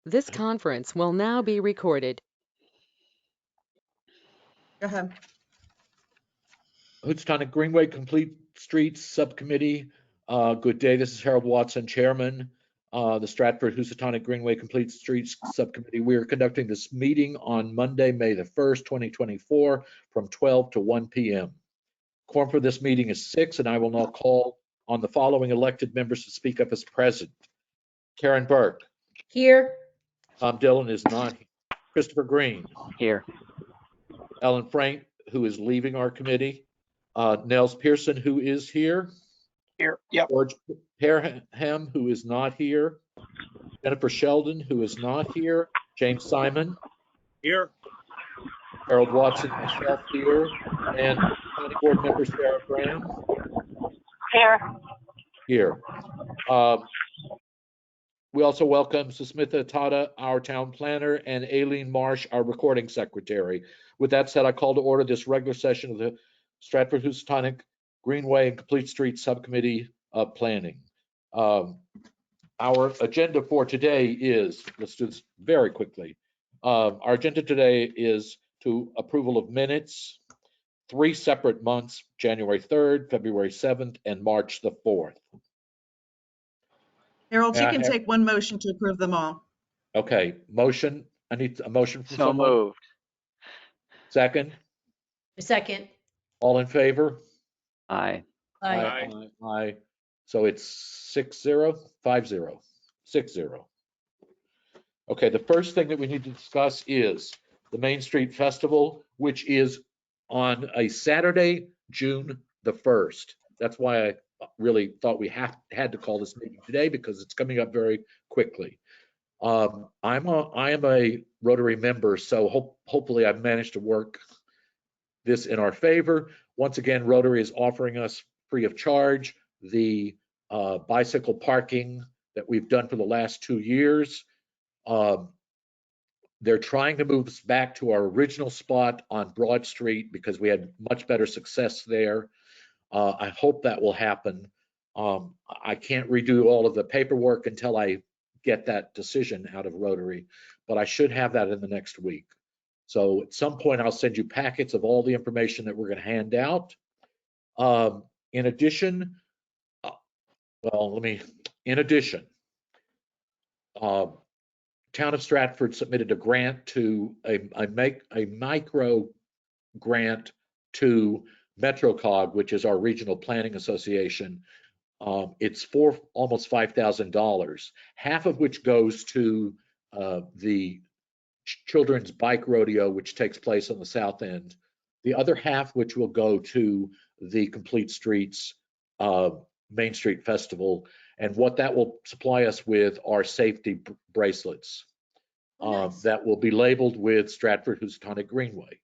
This conference will now be recorded. Go ahead. Houstonic Greenway Complete Streets Subcommittee. Good day. This is Harold Watson, Chairman. The Stratford Houstonic Greenway Complete Streets Subcommittee. We are conducting this meeting on Monday, May the 1st, 2024, from 12 to 1 p.m. Quorum for this meeting is 6, and I will now call on the following elected members to speak up as present. Karen Burke. Here. Tom Dillon is not here. Christopher Green. Here. Ellen Frank, who is leaving our committee. Nels Pearson, who is here. Here. Yep. George Parham, who is not here. Jennifer Sheldon, who is not here. James Simon. Here. Harold Watson, myself here. And County Board Member Sarah Graham. Here. Here. We also welcome Susmitha Tata, our town planner, and Aileen Marsh, our recording secretary. With that said, I call to order this regular session of the Stratford Houstonic Greenway and Complete Streets Subcommittee of Planning. Our agenda for today is, let's do this very quickly. Our agenda today is to approval of minutes, 3 separate months, January 3rd, February 7th, and March the 4th. Harold, you can take one motion to approve them all. Okay, motion. I need a motion from So someone. moved. Second. Second. All in favor? Aye. Aye. So it's 6-0, 5-0, 6-0. Okay, the first thing that we need to discuss is the Main Street Festival, which is on a Saturday, June the 1st. That's why I really thought we had to call this meeting today, because it's coming up very quickly. I am a Rotary member, so hopefully I've managed to work this in our favor. Once again, Rotary is offering us free of charge the bicycle parking that we've done for the last 2 years. They're trying to move us back to our original spot on Broad Street because we had much better success there. I hope that will happen. I can't redo all of the paperwork until I get that decision out of Rotary, but I should have that in the next week. So at some point, I'll send you packets of all the information that we're going to hand out. In addition, Town of Stratford submitted a grant to a micro grant to MetroCog, which is our regional planning association. It's for almost $5,000, half of which goes to the children's bike rodeo, which takes place on the south end. The other half, which will go to the Complete Streets Main Street Festival. And what that will supply us with are safety bracelets that will be labeled with Stratford Houstonic Greenway.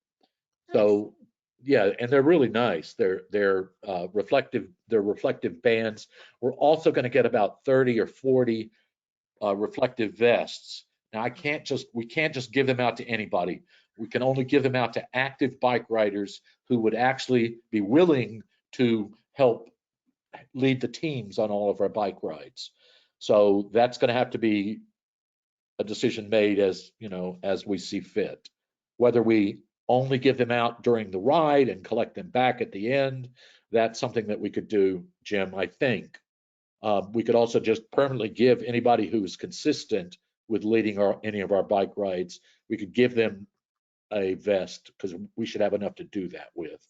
Nice. So yeah, and they're really nice. They're reflective bands. We're also going to get about 30 or 40 reflective vests. Now we can't just give them out to anybody. We can only give them out to active bike riders who would actually be willing to help lead the teams on all of our bike rides. So that's going to have to be a decision made as we see fit. Whether we only give them out during the ride and collect them back at the end, that's something that we could do, Jim, I think. We could also just permanently give anybody who is consistent with leading any of our bike rides, we could give them a vest, because we should have enough to do that with.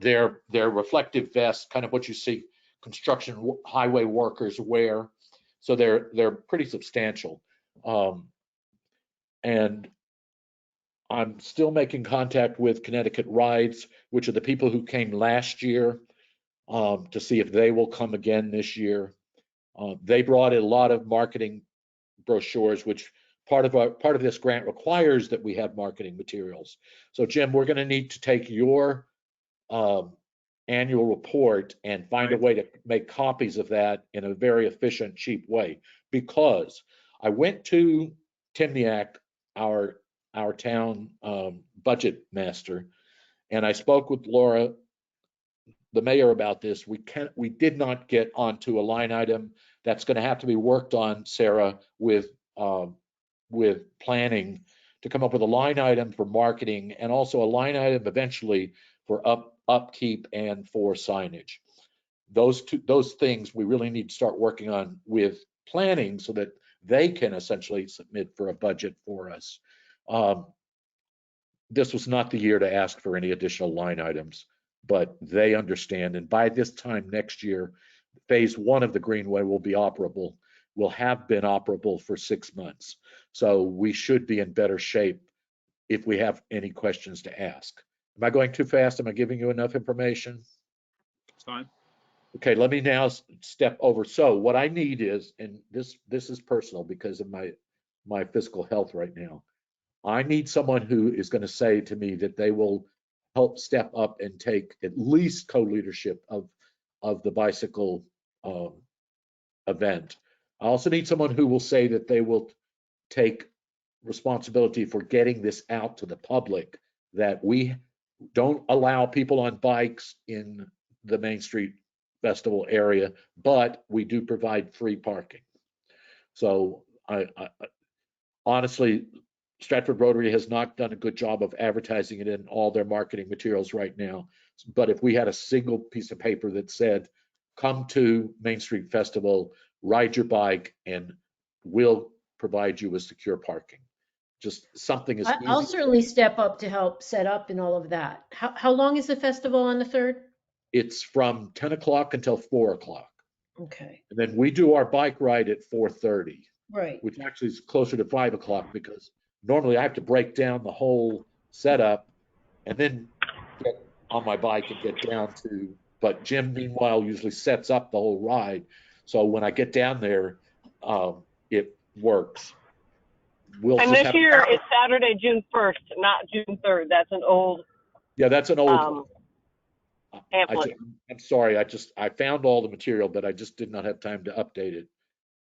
They're reflective vests, kind of what you see construction highway workers wear. So they're pretty substantial. And I'm still making contact with Connecticut Rides, which are the people who came last year, to see if they will come again this year. They brought in a lot of marketing brochures, which part of this grant requires that we have marketing materials. So Jim, we're going to need to take your annual report and find a way to make copies of that in a very efficient, cheap way. Because I went to Timniak, our town budget master, and I spoke with Laura, the mayor, about this. We did not get onto a line item that's going to have to be worked on, Sarah, with with planning to come up with a line item for marketing and also a line item eventually for upkeep and for signage. Those things we really need to start working on with planning so that they can essentially submit for a budget for us. This was not the year to ask for any additional line items, but they understand. And by this time next year, phase one of the Greenway will be operable, will have been operable for 6 months. So we should be in better shape if we have any questions to ask. Am I going too fast? Am I giving you enough information? It's fine. Okay, let me now step over. So what I need is, and this is personal because of my physical health right now. I need someone who is going to say to me that they will help step up and take at least co-leadership of the bicycle event. I also need someone who will say that they will take responsibility for getting this out to the public, that we don't allow people on bikes in the Main Street Festival area, but we do provide free parking. So I honestly, Stratford Rotary has not done a good job of advertising it in all their marketing materials right now. But if we had a single piece of paper that said, come to Main Street Festival, ride your bike, and we'll provide you with secure parking. Just something as I'll easy. certainly step up to help set up and all of that. How long is the festival on the 3rd? It's from 10 o'clock until 4 o'clock. Okay, And then we do our bike ride at 4:30, right. which actually is closer to 5 o'clock because normally I have to break down the whole setup and then get on my bike and get down to, but Jim meanwhile usually sets up the whole ride. So when I get down there, it works. We'll And just this have, year it's Saturday, June 1st, not June 3rd. That's an old yeah, that's an old one. pamphlet. I'm sorry, I found all the material, but I just did not have time to update it.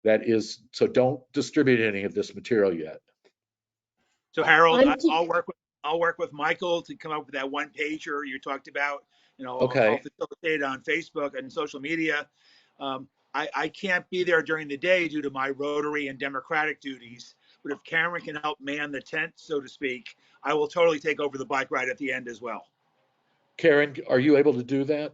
That is, so don't distribute any of this material yet. So Harold, I'm I'll work with Michael to come up with that one pager you talked about. Okay. I'll facilitate it on Facebook and social media. I can't be there during the day due to my Rotary and Democratic duties, but if Cameron can help man the tent, so to speak, I will totally take over the bike ride at the end as well. Karen, are you able to do that?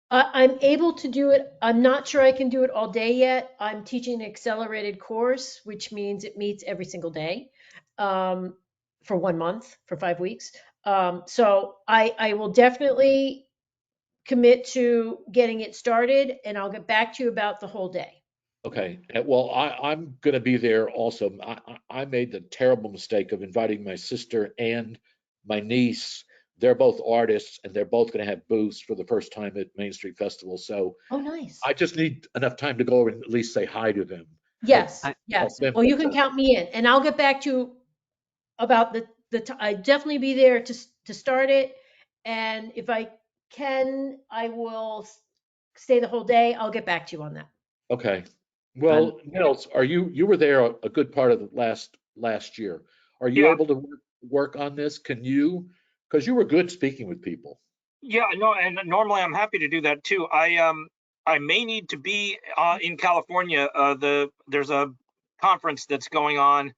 I'm able to do it. I'm not sure I can do it all day yet. I'm teaching an accelerated course, which means it meets every single day for 1 month, for 5 weeks. So I will definitely commit to getting it started, and I'll get back to you about the whole day. Okay, well, I'm going to be there also. I made the terrible mistake of inviting my sister and my niece. They're both artists and they're both going to have booths for the first time at Main Street Festival. So Oh, nice. I just need enough time to go over and at least say hi to them. Yes, I- yes. them Well, you can better. count me in, and I'll get back to you about I definitely be there to start it. And if I can, I will stay the whole day. I'll get back to you on that. Okay. Well, Nils, you were there a good part of the last year. Are you Yeah. able to work on this? Can you, because you were good speaking with people. Yeah, no, and normally I'm happy to do that too. I may need to be in California. There's a conference that's going on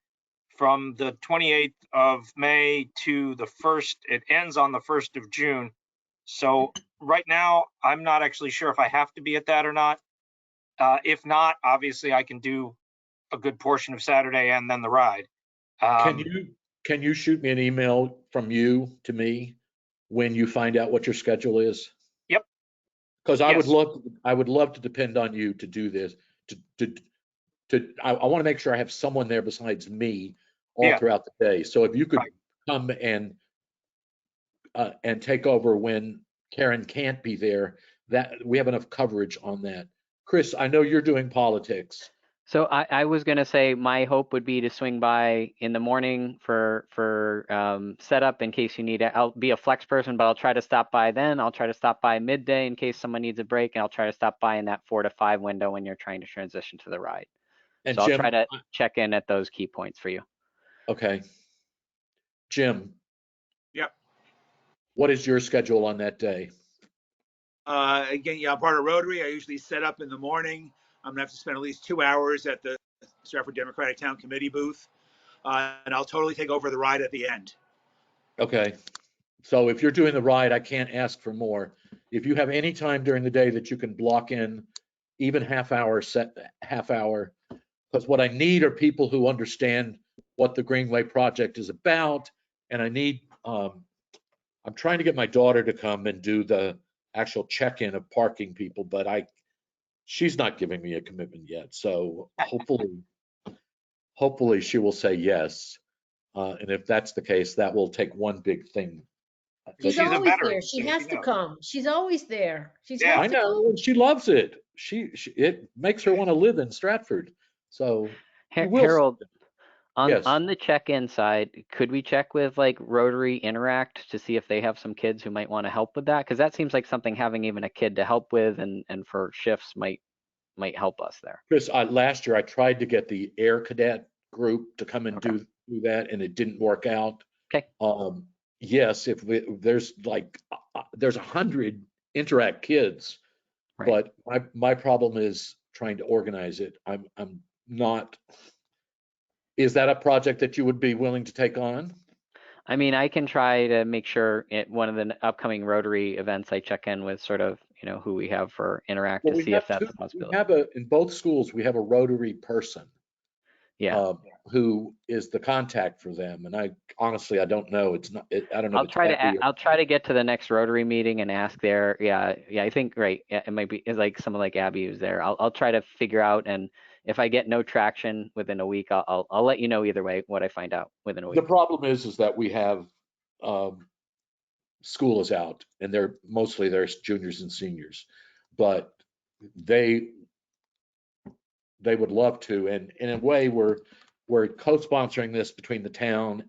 from the 28th of May to the 1st. It ends on the 1st of June. So right now, I'm not actually sure if I have to be at that or not. If not, obviously I can do a good portion of Saturday and then the ride. Can you shoot me an email from you to me when you find out what your schedule is? Yep. Because Yes. I would love to depend on you to do this. I want to make sure I have someone there besides me all Yeah. throughout the day. So if you could Right. come and take over when Karen can't be there, that we have enough coverage on that. Chris, I know you're doing politics. So I was gonna say my hope would be to swing by in the morning for setup in case you need it. I'll be a flex person, but I'll try to stop by then. I'll try to stop by midday in case someone needs a break, and I'll try to stop by in that 4 to 5 window when you're trying to transition to the ride. And So I'll Jim, try to check in at those key points for you. okay. Jim. Yep. What is your schedule on that day? Again, yeah, I'm part of Rotary. I usually set up in the morning. I'm gonna have to spend at least 2 hours at the Stratford Democratic Town Committee booth. and I'll totally take over the ride at the end. Okay. So if you're doing the ride, I can't ask for more. If you have any time during the day that you can block in, even half hour, because what I need are people who understand what the Greenway project is about. And I need, I'm trying to get my daughter to come and do the actual check-in of parking people, but she's not giving me a commitment yet. So hopefully she will say yes. And if that's the case, that will take one big thing. She's She's a always veteran, there. She so has she to knows. come. She's always there. She's Yeah. has I to know, come. and she loves it. It makes her want to live in Stratford. So you will. Harold, Yes. on the check-in side, could we check with like Rotary Interact to see if they have some kids who might want to help with that? Because that seems like something having even a kid to help with and for shifts might help us there. Chris, last year I tried to get the Air Cadet group to come and do that, and it didn't work out. Okay. Yes, there's 100 Interact kids, Right. but my problem is trying to organize it. I'm not. Is that a project that you would be willing to take on? I mean, I can try to make sure at one of the upcoming Rotary events, I check in with sort of, who we have for Interact Well, to we see have if that's a possibility. in both schools, we have a Rotary person. Yeah. Who is the contact for them? And I honestly, I don't know. I don't know. I'll try to get to the next Rotary meeting and ask there. Yeah, I think right. Yeah, it might be it's like someone like Abby who's there. I'll try to figure out, and if I get no traction within a week, I'll let you know either way what I find out within a week. The problem is that we have school is out, and they're juniors and seniors, but they would love to, and in a way we're co-sponsoring this between the town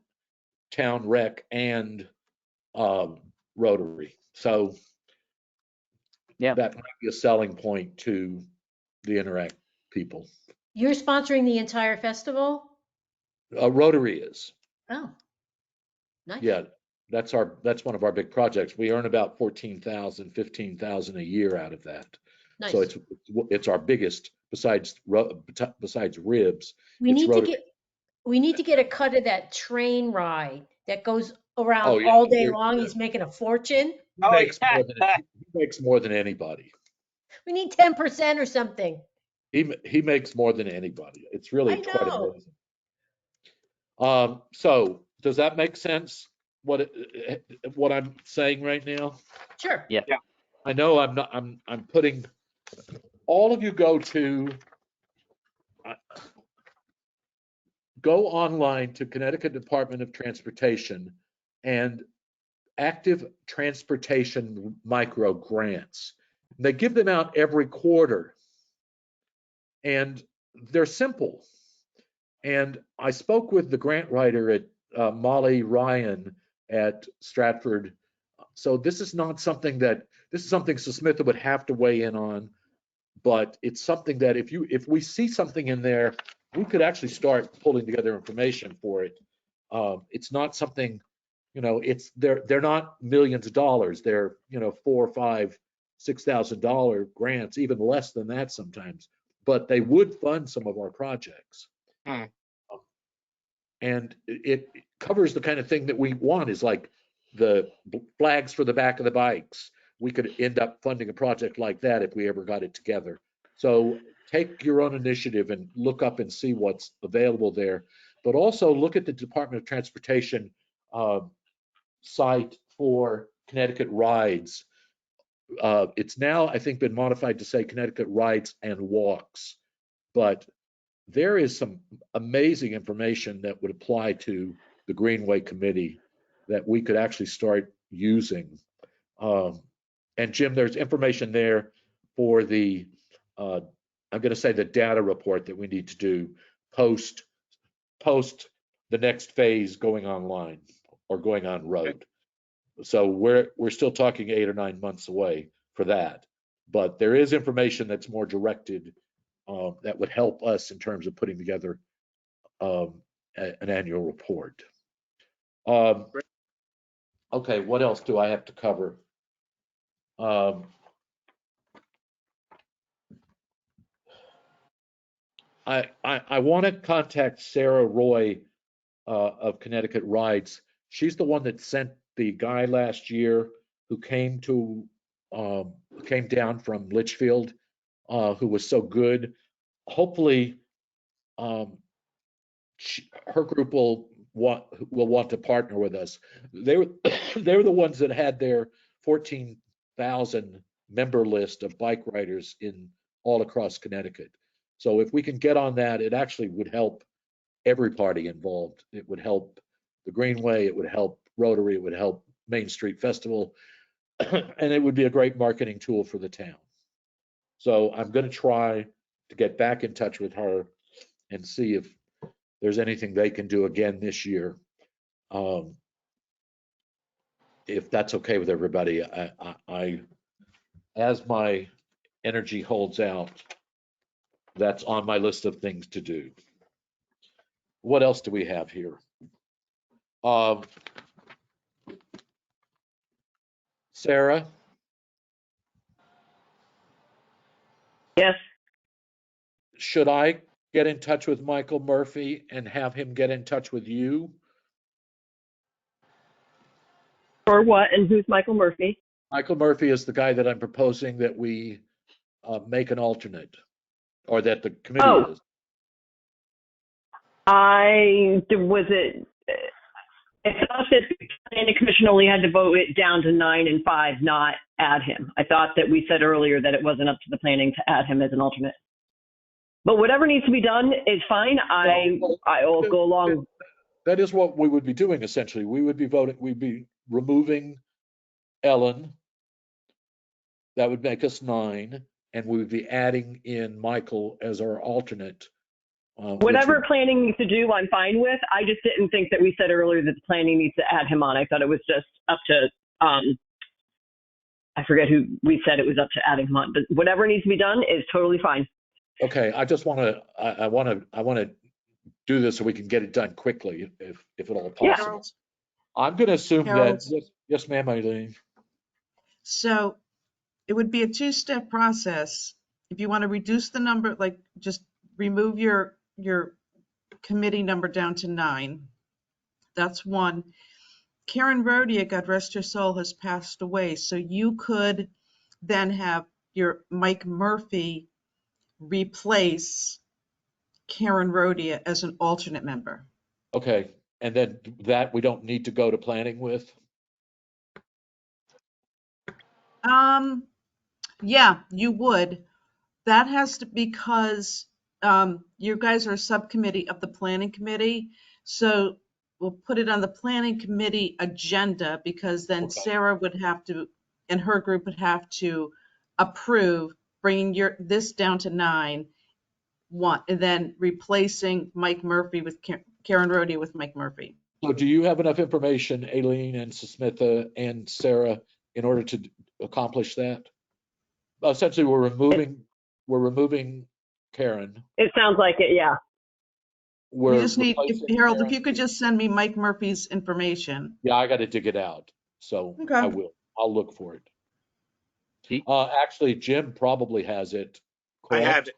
rec and Rotary. So Yeah. that might be a selling point to the Interact people. You're sponsoring the entire festival? Rotary is. Oh, nice. Yeah, that's one of our big projects. We earn about 14,000, 15,000 a year out of that. Nice. So it's our biggest besides ribs. We it's need to Rotary. get a cut of that train ride that goes around Oh, yeah. all day long. He's making a fortune. He makes more than anybody. We need 10% or something. He makes more than anybody. It's really I quite know. amazing. So does that make sense? What I'm saying right now? Sure. Yeah. I know I'm putting all of you go online to Connecticut Department of Transportation and active transportation micro grants. They give them out every quarter, and they're simple. And I spoke with the grant writer at Molly Ryan at Stratford. So this is something Susmitha would have to weigh in on, but it's something that if we see something in there, we could actually start pulling together information for it. It's not something, they're not millions of dollars. They're, $4,000, $5,000, $6,000 grants, even less than that sometimes, but they would fund some of our projects. And it covers the kind of thing that we want, is like the flags for the back of the bikes. We could end up funding a project like that if we ever got it together. So take your own initiative and look up and see what's available there. But also look at the Department of Transportation site for Connecticut Rides. It's now, I think, been modified to say Connecticut Rides and Walks. But there is some amazing information that would apply to the Greenway Committee that we could actually start using. And Jim, there's information there for the, I'm going to say the data report that we need to do post the next phase going online or going on road. So we're still talking 8 or 9 months away for that. But there is information that's more directed that would help us in terms of putting together an annual report. Okay, what else do I have to cover? I want to contact Sarah Roy of Connecticut Rides. She's the one that sent the guy last year who came down from Litchfield, who was so good. Hopefully, her group will want to partner with us. They were they were the ones that had their 14,000 member list of bike riders in all across Connecticut. So if we can get on that, it actually would help every party involved. It would help the Greenway, it would help Rotary, it would help Main Street Festival, and it would be a great marketing tool for the town. So I'm going to try to get back in touch with her and see if there's anything they can do again this year. If that's okay with everybody, I as my energy holds out, that's on my list of things to do. What else do we have here? Sarah? Yes. Should I get in touch with Michael Murphy and have him get in touch with you? For what? And who's Michael Murphy? Michael Murphy is the guy that I'm proposing that we make an alternate, or that the committee is. I thought that the planning commission only had to vote it down to 9 and 5, not add him. I thought that we said earlier that it wasn't up to the planning to add him as an alternate. But whatever needs to be done is fine. I'll go along. That is what we would be doing essentially. We would be voting, we'd be removing Ellen. That would make us 9, and we would be adding in Michael as our alternate. Whatever planning needs to do, I'm fine with. I just didn't think that we said earlier that the planning needs to add him on. I thought it was just up to, I forget who we said it was up to adding him on, but whatever needs to be done is totally fine. Okay, I just want to, I want to do this so we can get it done quickly, if at all possible. Yeah. I'm going to assume Harold. that, yes, ma'am, Eileen. So it would be a 2-step process. If you want to reduce the number, like just remove your committee number down to 9. That's one. Karen Rodia, God rest her soul, has passed away. So you could then have your Mike Murphy replace Karen Rodia as an alternate member. Okay, and then that we don't need to go to planning with? Yeah, you would. That has to, because you guys are a subcommittee of the planning committee. So we'll put it on the planning committee agenda, because then Okay. Sarah would have to, and her group would have to approve bringing this down to 9, and then replacing Mike Murphy with Karen Rodia with Mike Murphy. So do you have enough information, Aileen and Susmitha and Sarah, in order to accomplish that? Essentially, we're removing Karen. It sounds like it, yeah. We're We just need, replacing Harold, if Karen. you could just send me Mike Murphy's information. Yeah, I got to dig it out. So Okay. I will. I'll look for it. Gee. Actually, Jim probably has it. I have Correct? it.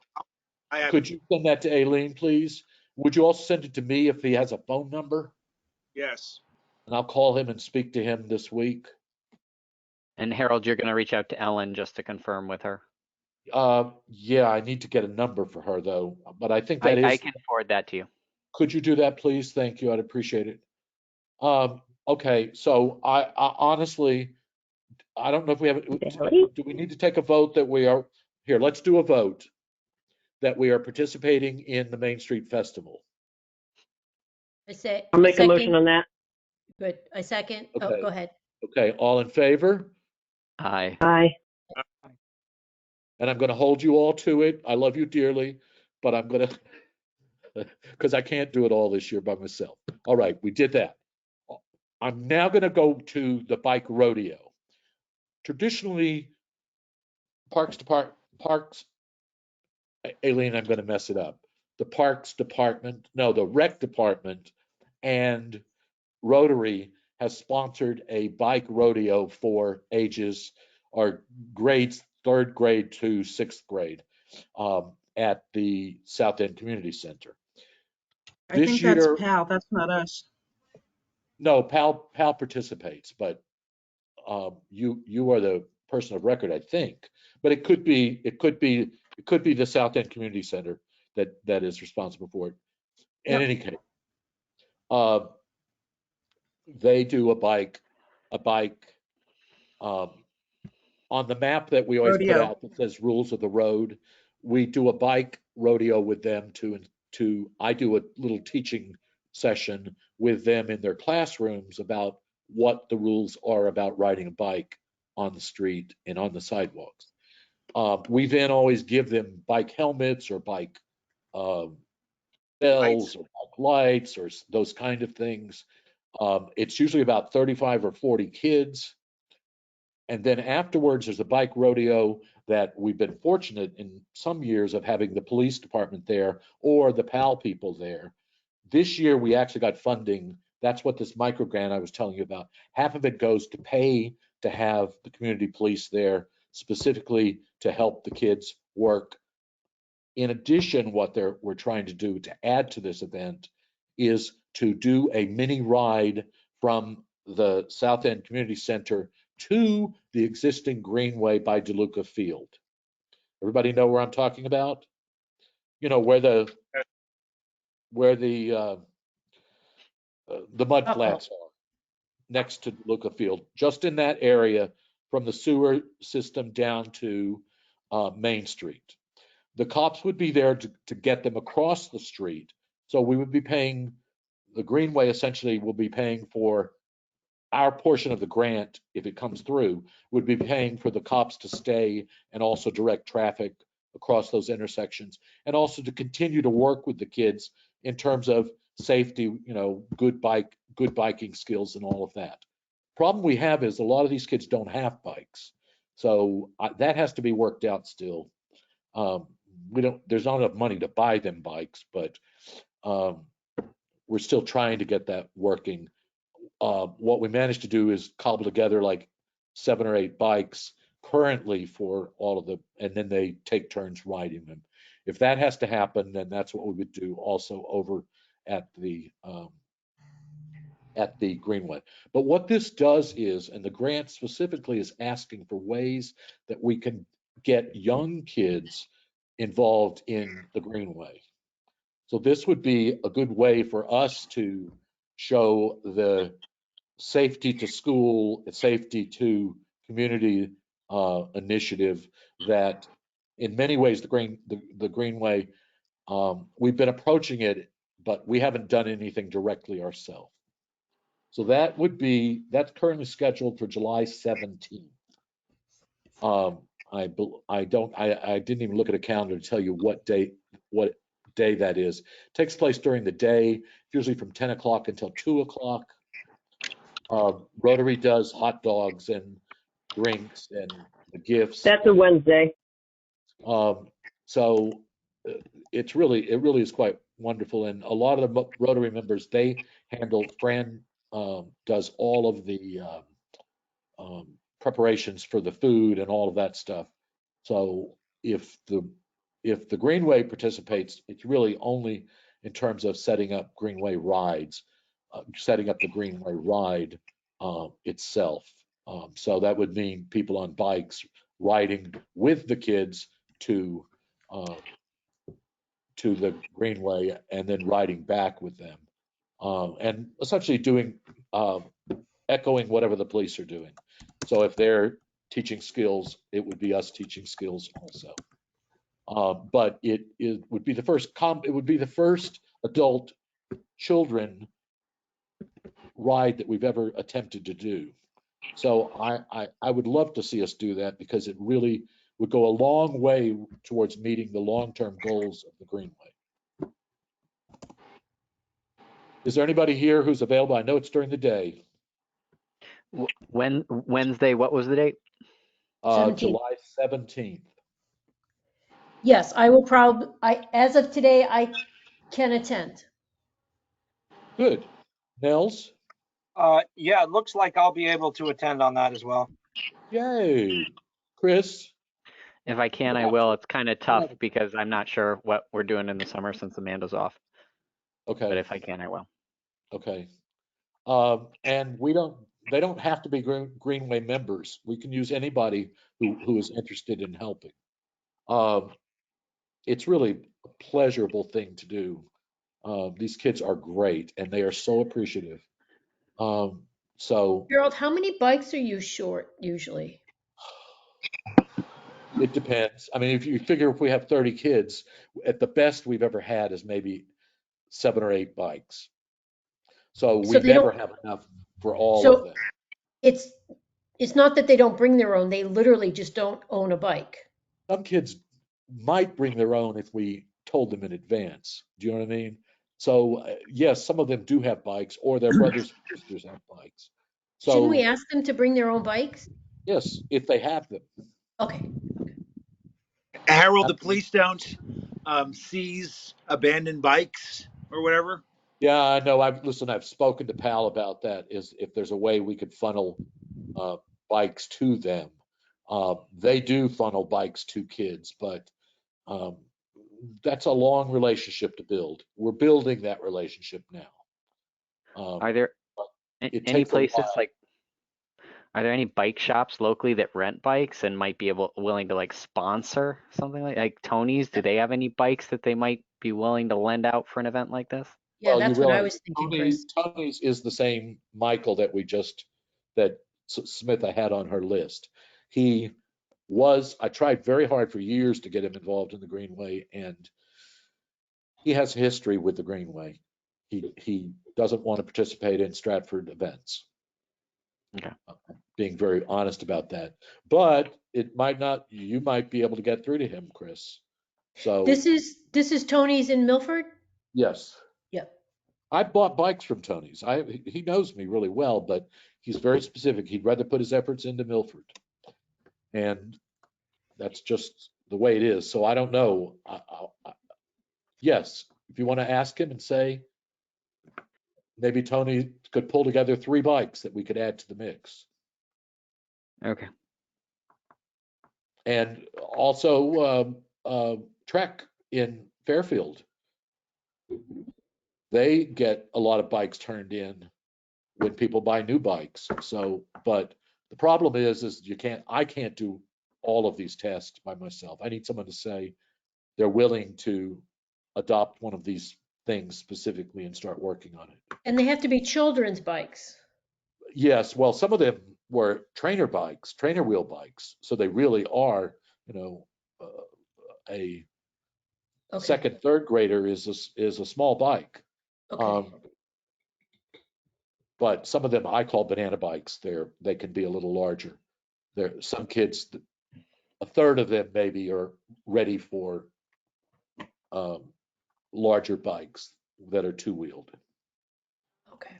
I have Could it. you send that to Aileen, please? Would you also send it to me if he has a phone number? Yes. And I'll call him and speak to him this week. And Harold, you're going to reach out to Ellen just to confirm with her. Yeah, I need to get a number for her though, but I think that I is. can forward that to you. Could you do that, please? Thank you. I'd appreciate it. Okay, so I honestly, I don't know if we have, do we need to take a vote that we are, here, let's do a vote that we are participating in the Main Street Festival. I say. I'll make a motion second. on that. Good. I second. Oh, Okay. go ahead. Okay, all in favor? Aye. Aye. And I'm going to hold you all to it. I love you dearly, but I'm going to, because I can't do it all this year by myself. All right, we did that. I'm now going to go to the bike rodeo. Traditionally, Parks, Aileen, I'm going to mess it up. The Parks Department, no, the Rec Department and Rotary has sponsored a bike rodeo for ages or grades, 3rd grade to 6th grade at the South End Community Center. I This think that's year, PAL, that's not us. no, PAL participates, but you are the person of record, I think. But it could be the South End Community Center that is responsible for it. In Yep. any case, uh, they do a bike um, on the map that we always put Rodeo. out that says rules of the road. We do a bike rodeo with them I do a little teaching session with them in their classrooms about what the rules are about riding a bike on the street and on the sidewalks. We then always give them bike helmets or bike um, bells Lights. or bike lights or those kind of things. It's usually about 35 or 40 kids. And then afterwards, there's a bike rodeo that we've been fortunate in some years of having the police department there or the PAL people there. This year, we actually got funding. That's what this micro grant I was telling you about. Half of it goes to pay to have the community police there, specifically to help the kids work. In addition, what we're trying to do to add to this event is to do a mini ride from the South End Community Center to the existing Greenway by DeLuca Field. Everybody know where I'm talking about? You know, where the mud Uh-oh. flats are next to DeLuca Field, just in that area from the sewer system down to Main Street. The cops would be there to get them across the street. So we would be paying, the Greenway essentially will be paying for our portion of the grant, if it comes through, would be paying for the cops to stay and also direct traffic across those intersections, and also to continue to work with the kids in terms of safety, you know, good biking skills and all of that. Problem we have is a lot of these kids don't have bikes. So that has to be worked out still. There's not enough money to buy them bikes, but we're still trying to get that working. What we managed to do is cobble together like 7 or 8 bikes currently for all of and then they take turns riding them. If that has to happen, then that's what we would do also over at the Greenway. But what this does is, and the grant specifically is asking for ways that we can get young kids involved in the Greenway. So this would be a good way for us to show the safety to school, safety to community initiative that in many ways the Greenway, we've been approaching it, but we haven't done anything directly ourselves. So that's currently scheduled for July 17th. I didn't even look at a calendar to tell you what day that is. It takes place during the day, usually from 10 o'clock until 2 o'clock. Rotary does hot dogs and drinks and the gifts. That's a Wednesday. So it really is quite wonderful. And a lot of the Rotary members, Fran does all of the preparations for the food and all of that stuff. So if the Greenway participates, it's really only in terms of setting up Greenway rides, setting up the Greenway ride itself. So that would mean people on bikes riding with the kids to the Greenway and then riding back with them, and essentially doing echoing whatever the police are doing. So if they're teaching skills, it would be us teaching skills also. But it would be the first adult children ride that we've ever attempted to do. So I would love to see us do that because it really would go a long way towards meeting the long-term goals of the Greenway. Is there anybody here who's available? I know it's during the day. Wednesday, what was the date? 17th. July 17th. Yes, I will as of today, I can attend. Good. Nels? Yeah, it looks like I'll be able to attend on that as well. Yay. Chris? If I can, I will. It's kind of tough because I'm not sure what we're doing in the summer since Amanda's off. but Okay, if I can, I will. okay. And they don't have to be Greenway members. We can use anybody who is interested in helping. Um, it's really a pleasurable thing to do. These kids are great and they are so appreciative. So Gerald, how many bikes are you short usually? it depends. I mean, if you figure if we have 30 kids, at the best we've ever had is maybe 7 or 8 bikes. So So we they never don't, have enough for all of so them. it's, it's not that they don't bring their own, they literally just don't own a bike. Some kids might bring their own if we told them in advance. Do you know what I mean? So yes, some of them do have bikes, or their brothers and sisters have bikes. Shouldn't we So ask them to bring their own bikes? yes, if they have them. Okay. Harold, the Absolutely. police don't seize abandoned bikes or whatever. Yeah, I know. I've spoken to Pal about that. Is if there's a way we could funnel uh, bikes to them. They do funnel bikes to kids, but um, that's a long relationship to build. We're building that relationship now. Are there But it any takes a places while. like, are there any bike shops locally that rent bikes and might be willing to like sponsor something like Tony's? Do they have any bikes that they might be willing to lend out for an event like this? Yeah, Well, you that's what I realize was thinking, Chris. Tony's is the same Michael that Smitha had on her list. He I tried very hard for years to get him involved in the Greenway, and he has a history with the Greenway. He doesn't want to participate in Stratford events. Okay. Being very honest about that. But it might not, you might be able to get through to him, Chris. So, This is Tony's in Milford? yes, Yep. I bought bikes from Tony's. He knows me really well, but he's very specific. He'd rather put his efforts into Milford. And that's just the way it is. So I don't know. Yes, if you want to ask him and say, maybe Tony could pull together 3 bikes that we could add to the mix. Okay. And also Trek in Fairfield. They get a lot of bikes turned in when people buy new bikes. So, but the problem is I can't do all of these tests by myself. I need someone to say they're willing to adopt one of these things specifically and start working on it. And they have to be children's bikes. Yes, well, some of them were trainer bikes, trainer wheel bikes. So they really are, you know, a Okay. second, third grader is a small bike. Okay. But some of them I call banana bikes. They can be a little larger. Some kids, a third of them maybe are ready for um, larger bikes that are two-wheeled. Okay.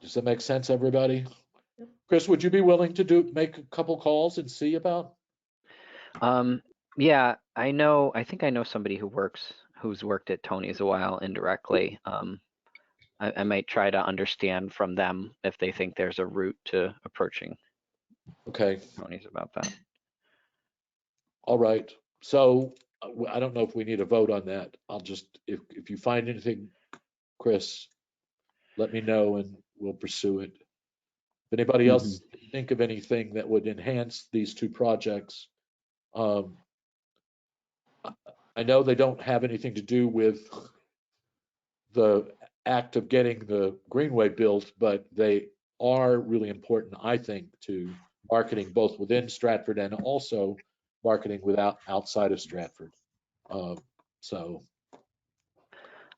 Does that make sense, everybody? Yep. Chris, would you be willing to make a couple calls and see about? Yeah, I think I know somebody who's worked at Tony's a while indirectly. I might try to understand from them if they think there's a route to approaching Okay, Tony's about that. all right. So I don't know if we need a vote on that. I'll just, if you find anything, Chris, let me know and we'll pursue it. If anybody Mhm. else think of anything that would enhance these 2 projects, um, I know they don't have anything to do with the act of getting the Greenway built, but they are really important, I think, to marketing both within Stratford and also marketing outside of Stratford. So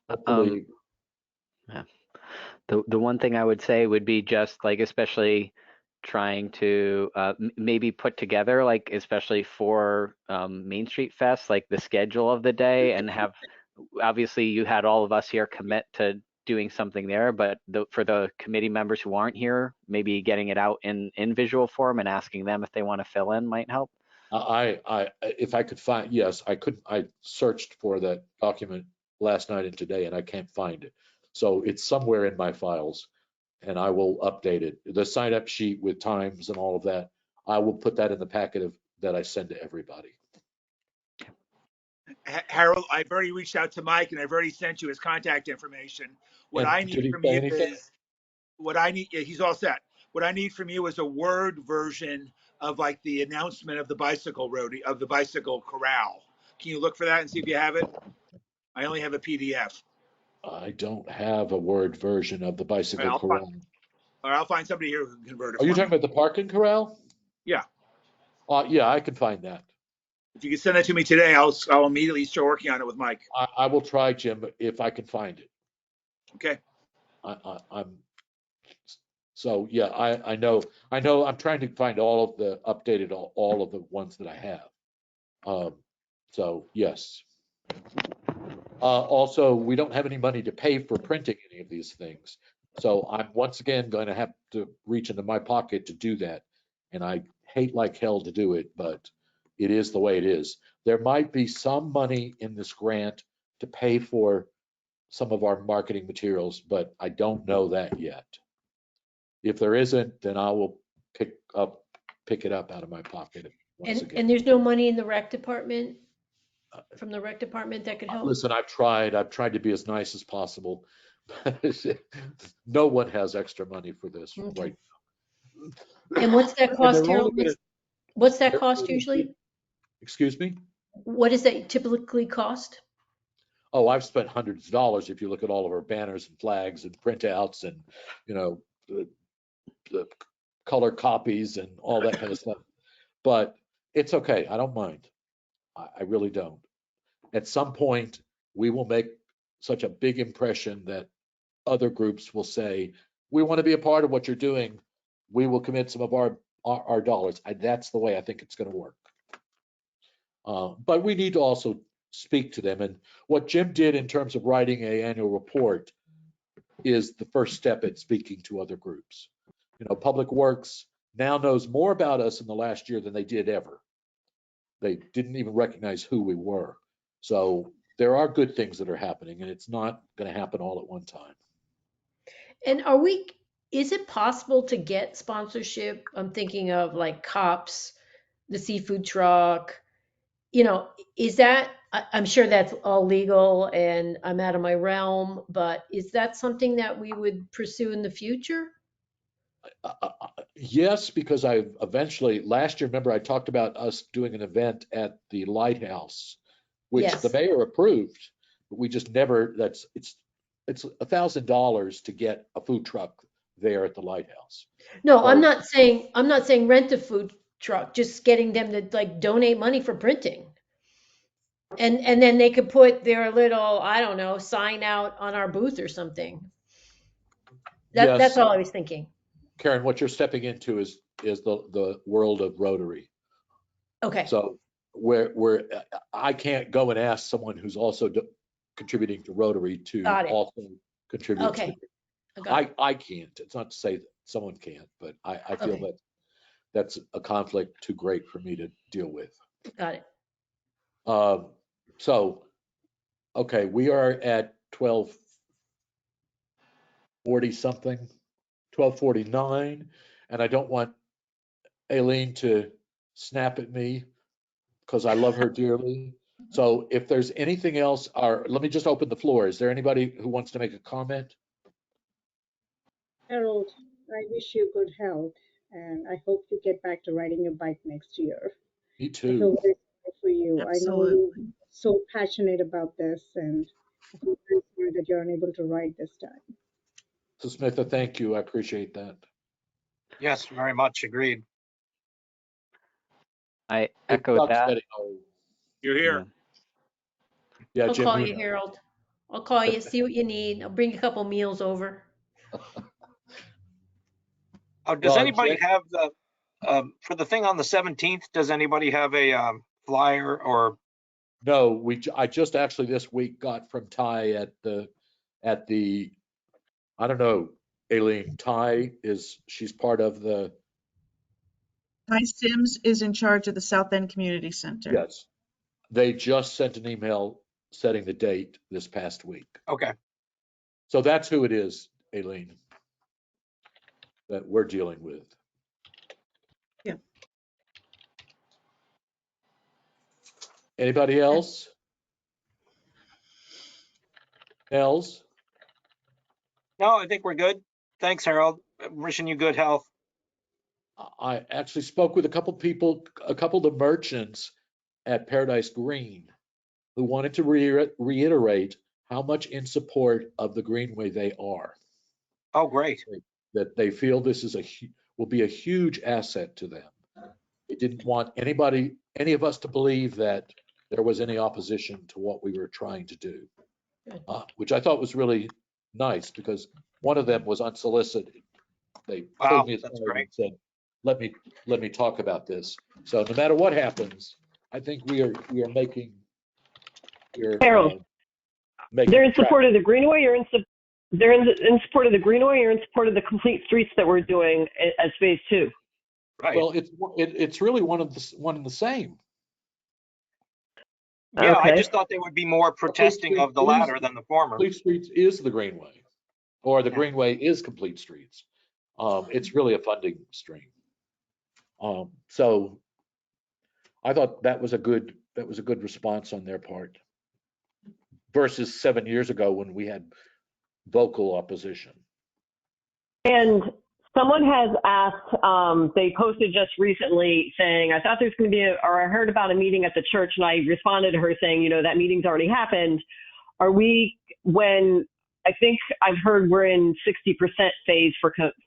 Um, hopefully, yeah. The one thing I would say would be just like, especially trying to maybe put together, like, especially for Main Street Fest, like the schedule of the day, and have, obviously you had all of us here commit to doing something there, but for the committee members who aren't here, maybe getting it out in visual form and asking them if they want to fill in might help. if I could find, yes, I searched for that document last night and today, and I can't find it. So it's somewhere in my files, and I will update it. The sign up sheet with times and all of that, I will put that in the packet that I send to everybody. Harold, I've already reached out to Mike and I've already sent you his contact information. What And I did need he from say you anything? is yeah, he's all set. What I need from you is a Word version of like the announcement of the bicycle road, of the bicycle corral. Can you look for that and see if you have it? I only have a PDF. I don't have a Word version of the All right, bicycle corral. I'll find somebody here who can convert it Are you for me. talking about the parking corral? Yeah. Yeah, I can find that. If you can send that to me today, I'll immediately start working on it with Mike. I will try, Jim, if I can find it. Okay. I'm so yeah. I know. I'm trying to find all of the updated all of the ones that I have. So yes. Also, we don't have any money to pay for printing any of these things. So I'm once again going to have to reach into my pocket to do that. And I hate like hell to do it, but it is the way it is. There might be some money in this grant to pay for some of our marketing materials, but I don't know that yet. If there isn't, then I will pick it up out of my pocket once again. And there's no money in the rec department, from the rec department that could help? Listen, I've tried to be as nice as possible. No one has extra money for this Okay. right And what's that now. And cost, they're Harold? only gonna, What's that they're cost only gonna usually? excuse me? What does that typically cost? Oh, I've spent hundreds of dollars if you look at all of our banners and flags and printouts and, the color copies and all that kind of stuff. But it's okay. I don't mind. I really don't. At some point, we will make such a big impression that other groups will say, we want to be a part of what you're doing. We will commit some of our dollars. That's the way I think it's going to work. But we need to also speak to them. And what Jim did in terms of writing an annual report is the first step at speaking to other groups. Public Works now knows more about us in the last year than they did ever. They didn't even recognize who we were. So there are good things that are happening, and it's not going to happen all at one time. And is it possible to get sponsorship? I'm thinking of like Cops, the seafood truck, is that, I'm sure that's all legal and I'm out of my realm, but is that something that we would pursue in the future? Yes, because I eventually, last year, remember I talked about us doing an event at the lighthouse, which the Yes. mayor approved, but we just never, it's $1,000 to get a food truck there at the lighthouse. No, So I'm not saying rent a food truck, just getting them to like donate money for printing. And then they could put their little, I don't know, sign out on our booth or something. That's yes, all I was thinking. Karen, what you're stepping into is the world of Rotary. Okay. So where I can't go and ask someone who's also contributing to Rotary to Got it. also contribute to Okay. I can't. It's not to say that someone can't, but I feel Okay. that that's a conflict too great for me to deal with. Got it. So, okay, we are at 12:40 something, 12:49, and I don't want Aileen to snap at me because I love her dearly. So if there's anything else, let me just open the floor. Is there anybody who wants to make a comment? Harold, I wish you good health and I hope you get back to riding your bike next year. Me I feel too. very sorry for you. I know you're Absolutely. so passionate about this and I feel very sorry that you're unable to ride this time. So Smitha, thank you. I appreciate that. Yes, very much agreed. I It echo sucks that. getting old. You're Yeah. here. Yeah, I'll Jim, call you you, know. Harold. I'll call you, see what you need. I'll bring a couple meals over. Does anybody Jen, have for the thing on the 17th, does anybody have a flyer or? no, I just actually this week got from Ty at the I don't know, Aileen. She's part of the Ty Sims is in charge of the South End Community Center. yes. They just sent an email setting the date this past week. Okay. So that's who it is, Aileen, that we're dealing with. Yeah. Anybody else? Nels? No, I think we're good. Thanks, Harold. Wishing you good health. I actually spoke with a couple people, a couple of the merchants at Paradise Green who wanted to reiterate how much in support of the Greenway they are. Oh, great. That they feel this is will be a huge asset to them. They didn't want any of us to believe that there was any opposition to what we were trying to do, which I thought was really nice because one of them was unsolicited. They Wow, pulled me that's aside great. and said, let me talk about this. So no matter what happens, I think we are making, Harold, making they're in track. support of the Greenway, or they're in support of the Greenway, or in support of the complete streets that we're doing as phase 2? Right. Well, it's really one and the same. Yeah, I Okay. just thought they would be more protesting of the latter than the former. Complete Streets is the Greenway, or the Yeah. Greenway is Complete Streets. It's really a funding stream. So I thought that was a good response on their part versus 7 years ago when we had vocal opposition. And someone has asked, they posted just recently saying, I thought there's going to be or I heard about a meeting at the church, and I responded to her saying, that meeting's already happened. Are we, when I think I've heard we're in 60% phase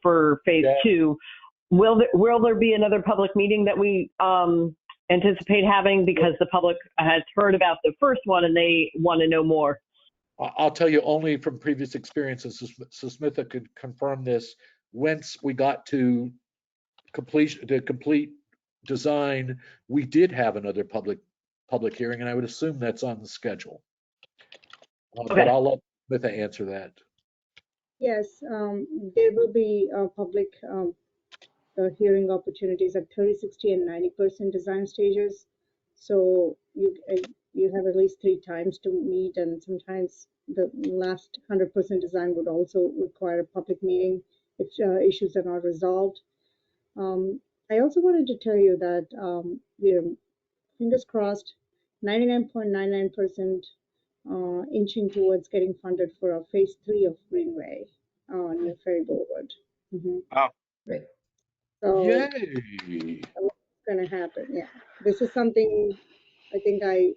for phase 2, will there be another public meeting that we anticipate having, because the public has heard about the first one and they want to know more? I'll tell you only from previous experiences, so Smitha could confirm this. Once we got to complete design, we did have another public hearing, and I would assume that's on the schedule. Okay. But I'll let Smitha answer that. Yes, there will be public hearing opportunities at 30, 60, and 90% design stages. So you have at least 3 times to meet, and sometimes the last 100% design would also require a public meeting if issues are not resolved. I also wanted to tell you that we're, fingers crossed, 99.99% inching towards getting funded for our phase 3 of Greenway near Ferry Boulevard. Wow. Great. So Yay! it's going to happen. Yeah, this is something I think I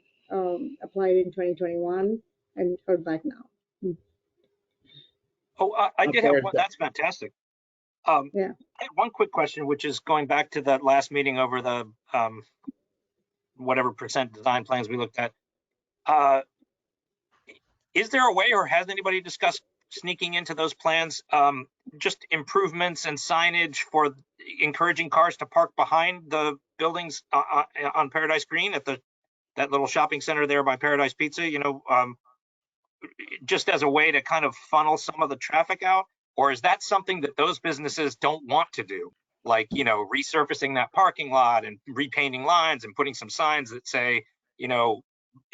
applied in 2021 and heard back now. Oh, I did have one. That's fantastic. Yeah. I have one quick question, which is going back to that last meeting over the whatever percent design plans we looked at. Is there a way, or has anybody discussed sneaking into those plans just improvements and signage for encouraging cars to park behind the buildings on Paradise Green at that little shopping center there by Paradise Pizza? Just as a way to kind of funnel some of the traffic out? Or is that something that those businesses don't want to do? Like, resurfacing that parking lot and repainting lines and putting some signs that say,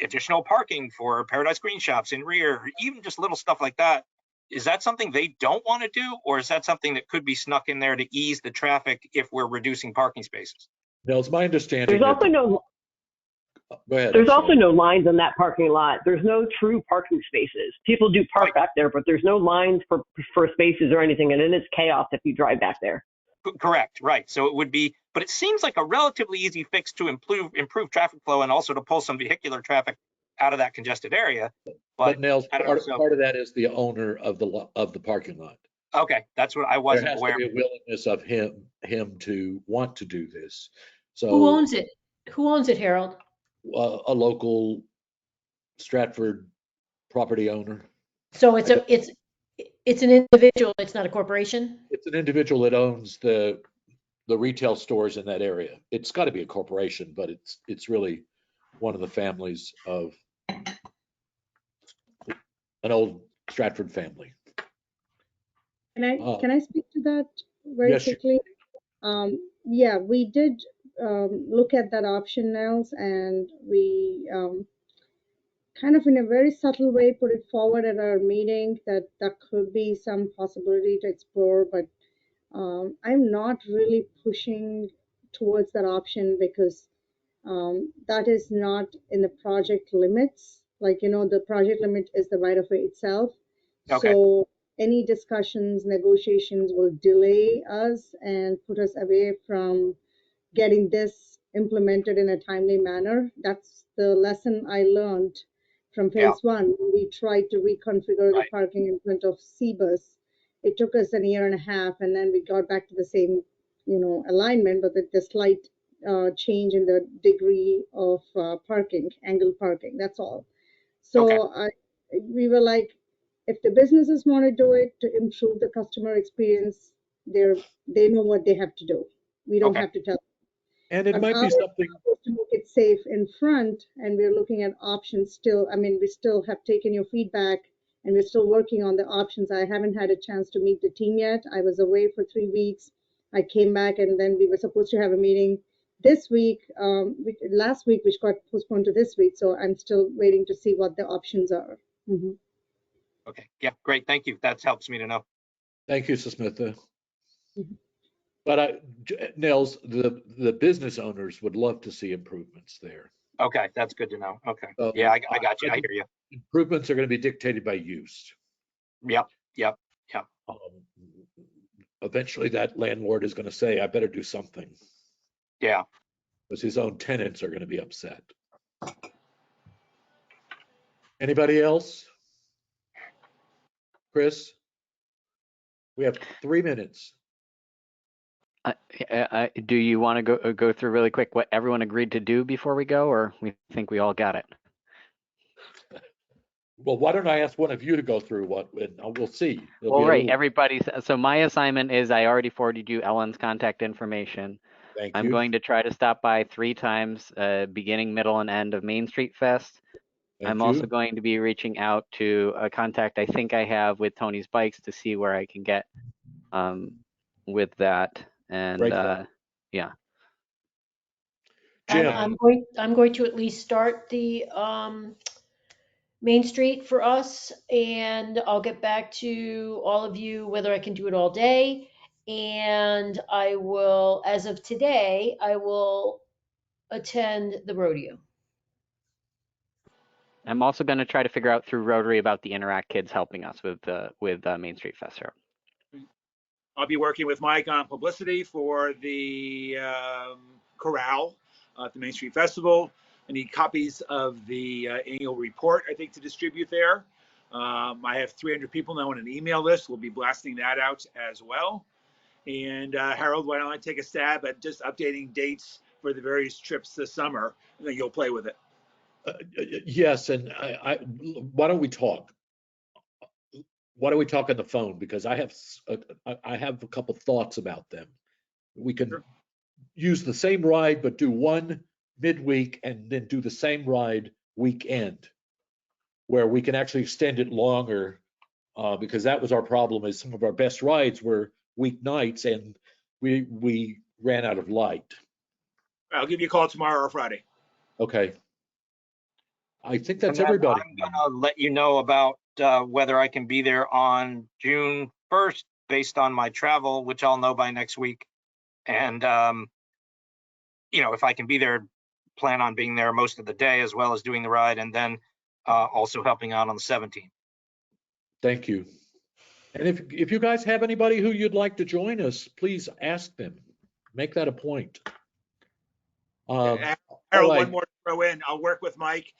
additional parking for Paradise Green shops in rear, or even just little stuff like that. Is that something they don't want to do? Or is that something that could be snuck in there to ease the traffic if we're reducing parking spaces? Now, it's my understanding. There's also no Go ahead. There's also no lines in that parking lot. There's no true parking spaces. People do park back there, but there's no lines for spaces or anything, and it is chaos if you drive back there. Correct, right. So it would be, but it seems like a relatively easy fix to improve traffic flow and also to pull some vehicular traffic out of that congested area. But Nels, part of that is the owner of the parking lot. Okay, that's what I wasn't aware. There has to be a willingness of him to want to do this. So who owns it? Who owns it, Harold? A local Stratford property owner. So it's an individual. It's not a corporation. It's an individual that owns the retail stores in that area. It's got to be a corporation, but it's really one of the families of an old Stratford family. Can I speak to that very quickly? Yeah, we did look at that option, Nels, and we kind of in a very subtle way put it forward at our meeting that could be some possibility to explore, but I'm not really pushing towards that option because that is not in the project limits. Like, the project limit is the right of way itself. Okay. So any discussions, negotiations will delay us and put us away from getting this implemented in a timely manner. That's the lesson I learned from Yeah. phase one. We tried to reconfigure the Right. parking in front of CBUS. It took us a year and a half, and then we got back to the same, alignment, but with the slight change in the degree of parking, angle parking. That's all. So we were like, if the businesses want to do it to improve the customer experience, they know what they have to do. We don't Okay. have to tell. And it But might our be something, job is to make it safe in front, and we're looking at options still. I mean, we still have taken your feedback, and we're still working on the options. I haven't had a chance to meet the team yet. I was away for 3 weeks. I came back, and then we were supposed to have a meeting this week, last week, which got postponed to this week. So I'm still waiting to see what the options are. Mhm. Okay. Yeah. Great. Thank you. That helps me to know. thank you, Susmitha. Mhm. But Nels, the business owners would love to see improvements there. Okay. That's good to know. Okay. So Yeah. I got you. I hear you. improvements are going to be dictated by use. Yep. Um, Eventually that landlord is going to say, I better do something, Yeah. because his own tenants are going to be upset. Anybody else? Chris? We have 3 minutes. Do you want to go through really quick what everyone agreed to do before we go, or we think we all got it? Well, why don't I ask one of you to go through what, and we'll see. There'll Well, be a right, little- everybody's, so my assignment is I already forwarded you Ellen's contact information. Thank I'm you. going to try to stop by 3 times, beginning, middle, and end of Main Street Fest. Thank I'm you. also going to be reaching out to a contact I think I have with Tony's Bikes to see where I can get with that. And Great thought. yeah. Jim, I'm going to at least start the Main Street for us, and I'll get back to all of you whether I can do it all day. And I will, as of today, I will attend the rodeo. I'm also going to try to figure out through Rotary about the Interact kids helping us with Main Street Fest. I'll be working with Mike on publicity for the corral at the Main Street Festival. I need copies of the annual report, I think, to distribute there. I have 300 people now on an email list. We'll be blasting that out as well. And Harold, why don't I take a stab at just updating dates for the various trips this summer, and then you'll play with it. yes, and why don't we talk? Why don't we talk on the phone? Because I have a couple thoughts about them. We can Sure. use the same ride, but do one midweek and then do the same ride weekend, where we can actually extend it longer. Because that was our problem, is some of our best rides were weeknights and we ran out of light. I'll give you a call tomorrow or Friday. Okay. I think that's And then everybody. I'm gonna let you know about whether I can be there on June 1st based on my travel, which I'll know by next week. And if I can be there, plan on being there most of the day as well as doing the ride, and then also helping out on the 17th. Thank you. And if you guys have anybody who you'd like to join us, please ask them. Make that a point. Harold, right. one more to throw in. I'll work with Mike.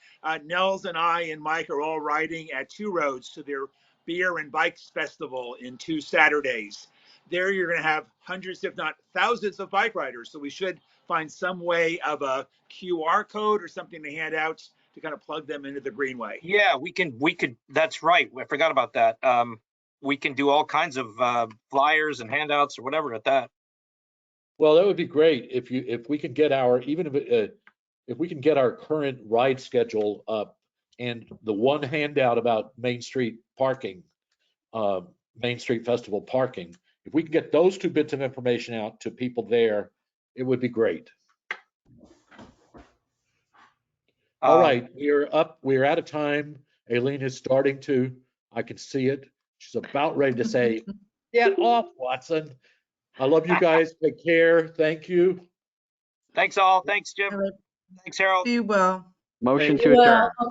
Nels and I and Mike are all riding at Two Roads to their Beer and Bikes Festival in 2 Saturdays. There you're going to have hundreds, if not thousands, of bike riders. So we should find some way of a QR code or something to hand out to kind of plug them into the Greenway. Yeah, we could. That's right. I forgot about that. We can do all kinds of flyers and handouts or whatever at that. Well, that would be great if we can get our, even if we can get our current ride schedule up, and the one handout about Main Street parking, Main Street Festival parking, if we can get those 2 bits of information out to people there, it would be great. All right, we're out of time. Aileen is starting to, I can see it. She's about ready to say, get off, Watson. I love you guys. Take care. Thank you. Thanks all. Thanks, Jim. Thanks, Harold. Be well. Motion Thank to Well, adjourn.